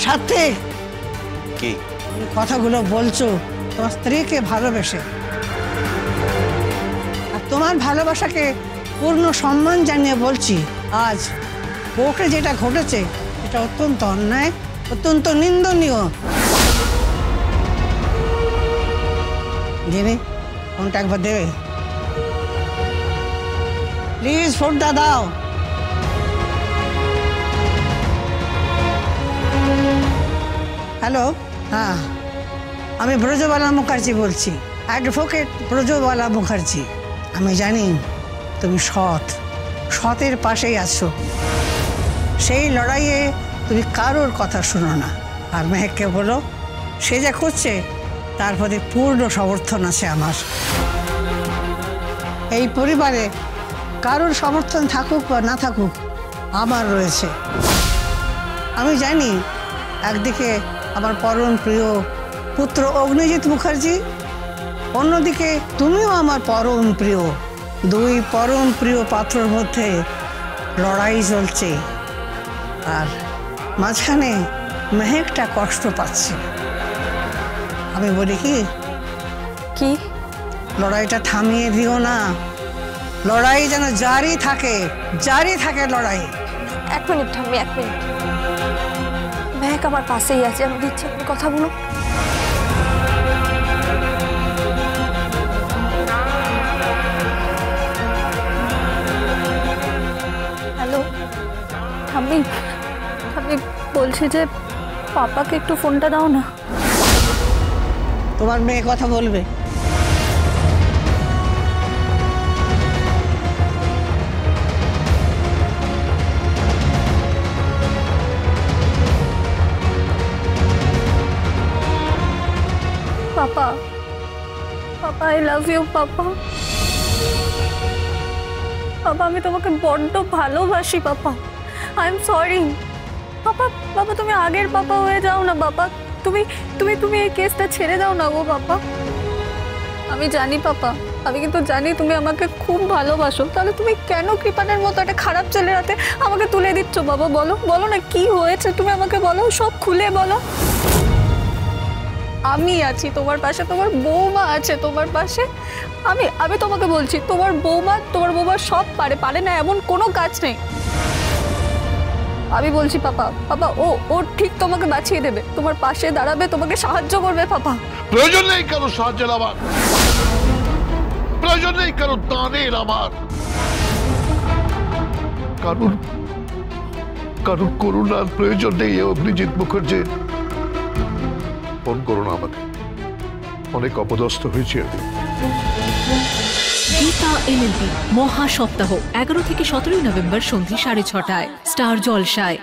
সাথে কি কথাগুলো বলছো তোমার স্ত্রীকে ভালোবেসে, আর তোমার ভালোবাসাকে পূর্ণ সম্মান জানিয়ে বলছি, আজ বউকে যেটা ঘটেছে এটা অত্যন্ত অন্যায়, অত্যন্ত নিন্দনীয়। গিনি ফোনটা একবার দেবে প্লিজ, ফোনটা দাও। হ্যালো, হ্যাঁ আমি ব্রজবালা মুখার্জি বলছি, অ্যাডভোকেট ব্রজবালা মুখার্জি। আমি জানি তুমি সতের পাশেই আছো, সেই লড়াইয়ে তুমি কারোর কথা শুনো না। আর মেহেককে বলো সে যা করছে তার প্রতি পূর্ণ সমর্থন আছে আমার। এই পরিবারে কারোর সমর্থন থাকুক বা না থাকুক আমার রয়েছে। আমি জানি একদিকে আমার পরম প্রিয় পুত্র অগ্নিজিৎ মুখার্জি, অন্যদিকে তুমিও আমার পরম প্রিয়। দুই পরম প্রিয় পাত্রর মধ্যে লড়াই চলছে, আর মাঝখানে মেহেকটা কষ্ট পাচ্ছে। আমি বলি কি লড়াইটা থামিয়ে দিও না, লড়াই যেন জারি থাকে লড়াই। এক মিনিট ঠাম্মি, এক মিনিট। মেহেক আমার পাশেই আছে, আমি দিচ্ছি, আপনি কথা বলুন। হ্যালো ঠাম্মি, আমি বলছি যে পাপাকে একটু ফোনটা দাও না। তোমার মেয়ে কথা বলবে। পাপা, papa I love you papa. পাপা আমি তোমাকে বড্ড ভালোবাসি পাপা, আই এম সরি পাপা। বাবা তুমি আগের পাপা হয়ে যাও না বাবা, তুমি তুমি তুমি এই কেসটা ছেড়ে দাও না গো বাবা। আমি জানি পাপা, আমি কিন্তু জানি তুমি আমাকে খুব ভালোবাসো, তাহলে তুমি কেন কৃপানের মতো একটা খারাপ ছেলের হাতে আমাকে তুলে দিচ্ছ বাবা? বলো বলো না কি হয়েছে, তুমি আমাকে বলো, সব খুলে বলো। আমি আছি তোমার পাশে, তোমার বৌমা আছে তোমার পাশে। আমি তোমাকে বলছি, তোমার বৌমা সব পারে না এমন কোনো কাজ নেই। আমি বলছি পাপা, ও ঠিক তোমাকে বাঁচিয়ে দেবে, তোমার পাশে দাঁড়াবে, তোমাকে সাহায্য করবে পাপা। প্রয়োজন নেই কারো সাহায্যের আমার, প্রয়োজন নেই কারো দানের আমার, কারোর করুণার প্রয়োজন নেই। অগ্নিজিৎ মুখার্জি ফোন করো না আমাকে, অনেক অপদস্থ হয়েছি আমি। গীতা এলএলবি মহা সপ্তাহ 11 থেকে 17 নভেম্বর সন্ধ্যে 6:30টায় স্টার জলসায়।